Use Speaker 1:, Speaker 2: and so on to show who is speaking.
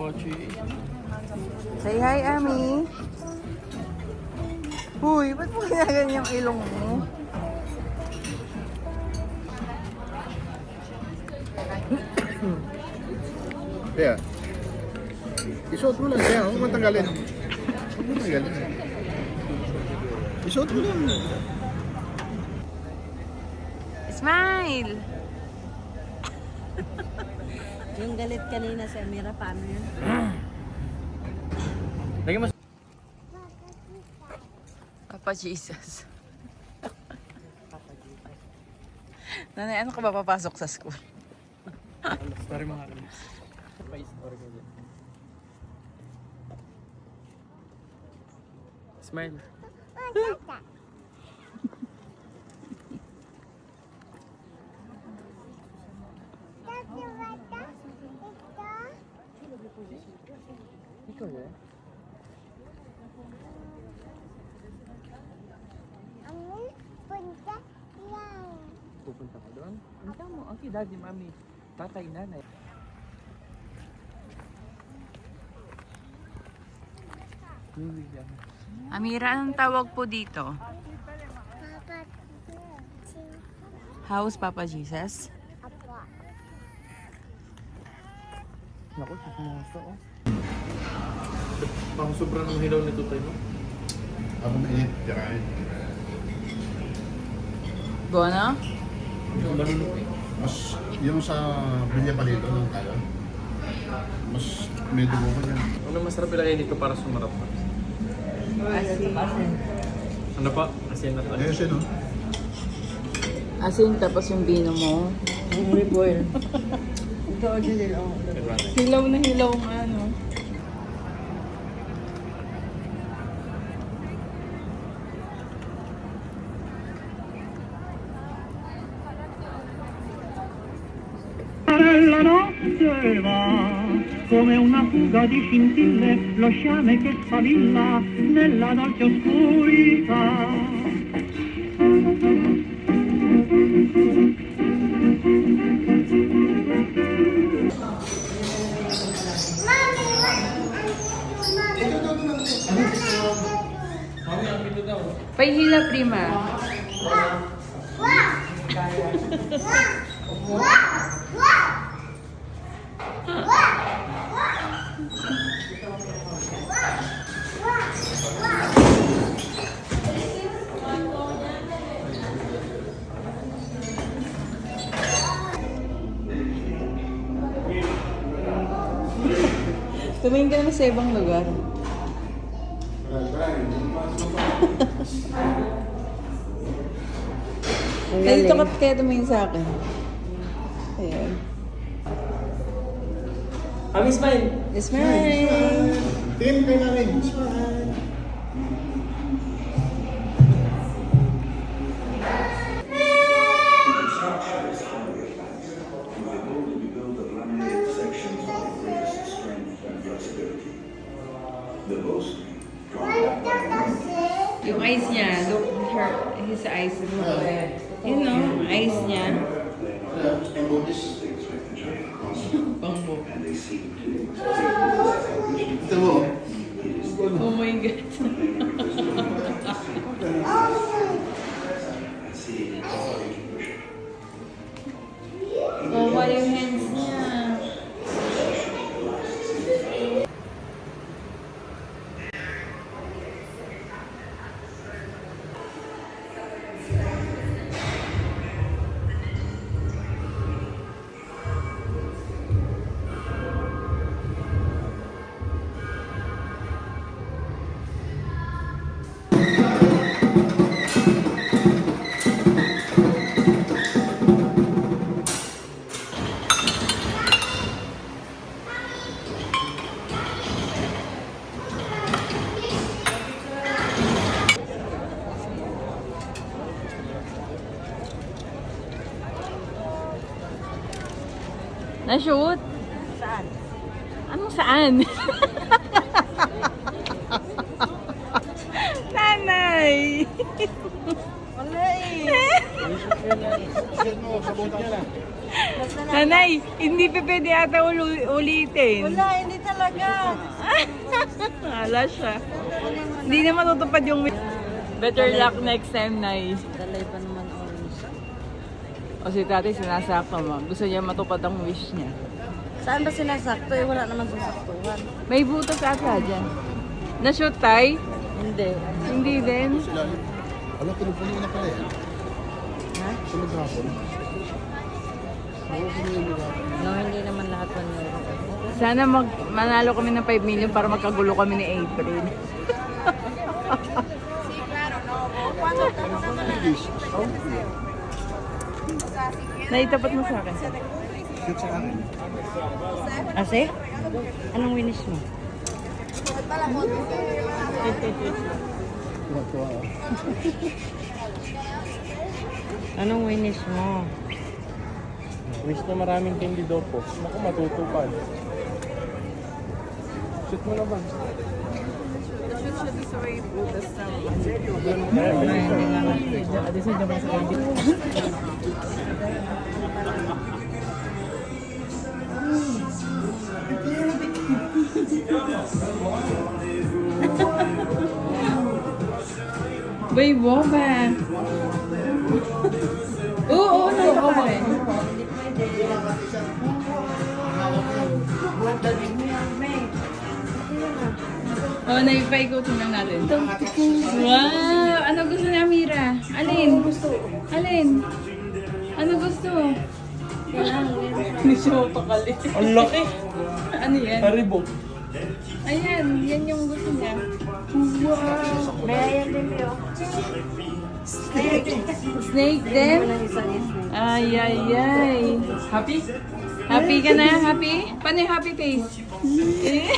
Speaker 1: Pochi.
Speaker 2: Say hi, Ami. Uy, ba't mo ginaganyan yung ilong mo?
Speaker 3: Kaya, isuot mo lang. Kaya, huwag mo tanggalin. Huwag mo tanggalin. Isuot mo lang.
Speaker 2: Smile!
Speaker 4: Yung galit kanina sa Amira, paano yun?
Speaker 1: Lagyan mo.
Speaker 2: Papa Jesus. Nanay, ano ka ba papasok sa school?
Speaker 1: Story mo nga rin. May story ko dyan. Smile. Ikaw yan? Pupunta ka doon? Ang tamo, ang daddy, mami, tatay, nanay.
Speaker 2: Amira, anong tawag po dito? House Papa Jesus?
Speaker 1: Naku, sisimoso oh. Pang sobrang ng hilaw nito tayo, no?
Speaker 3: Ako mainit. Kaya,
Speaker 2: Gona?
Speaker 1: Malunok eh.
Speaker 3: mas, yung sa Villa Palito ng kaya, mas may dugo ko dyan.
Speaker 1: Ano masarap ilagay dito para sumarap pa? Ano pa? Asin na tayo.
Speaker 3: Ayos yun, no?
Speaker 2: Asin, tapos yung vino mo.
Speaker 4: Olive oil. Ito, Odile, oh.
Speaker 2: Hilaw na hilaw nga, no?
Speaker 5: La notte va come una fuga di scintille, lo sciame che sfavilla nella dolce oscurità.
Speaker 2: Pahila, prima. Tumingin ka naman sa ibang lugar. Dito ka kaya tumingin sa akin. Ayan.
Speaker 1: Ami, smile!
Speaker 2: Smile!
Speaker 3: Tingin kayo namin. Smile.
Speaker 2: Yung eyes niya, look his eyes. Yun no, eyes niya. Pangbo.
Speaker 3: Ito mo.
Speaker 2: Oh my God. Oh, what yung hands niya? Na-shoot?
Speaker 4: Saan?
Speaker 2: Anong saan? Nanay!
Speaker 4: Wala eh.
Speaker 3: Share mo, sabot niya na.
Speaker 2: Nanay, hindi pa pwede ata ulitin.
Speaker 4: Wala, hindi talaga.
Speaker 2: Wala siya. Hindi na matutupad yung wish. Better luck next time, Nay.
Speaker 4: Dalay pa naman orange.
Speaker 2: O si tatay sinasakto mo. Gusto niya matupad ang wish niya.
Speaker 4: Saan ba sinasakto? Eh, wala naman sasaktuhan.
Speaker 2: May butas ata dyan. Na-shoot, Tay?
Speaker 4: Hindi.
Speaker 2: Hindi din.
Speaker 3: Sila, alam, pinupunin na pala yan.
Speaker 4: Ha?
Speaker 3: Sunod hapon.
Speaker 4: No, hindi naman lahat 1 euro.
Speaker 2: Sana manalo kami ng 5 million para magkagulo kami ni April. Naitapat mo sa akin.
Speaker 3: Shoot sa akin.
Speaker 4: Ase? Anong winish mo?
Speaker 3: Tuwa-tuwa ah.
Speaker 4: Anong winish mo?
Speaker 6: Wish na maraming candy daw po. Naku, matutupad. Shoot mo naman.
Speaker 2: Bay, boba. Oo, nasa pa rin. Oh, naipaikutin lang natin. Wow! Ano gusto ni Amira? Alin? Alin? Ano gusto? Hindi siya mapakali.
Speaker 6: Ang laki!
Speaker 2: Ano yan?
Speaker 6: Haribo.
Speaker 2: Ayan, yan yung gusto niya.
Speaker 4: May din yun.
Speaker 2: Snake din? Ay, ay, ay. Happy? Happy ka na? Happy? Paano yung happy face? Eh?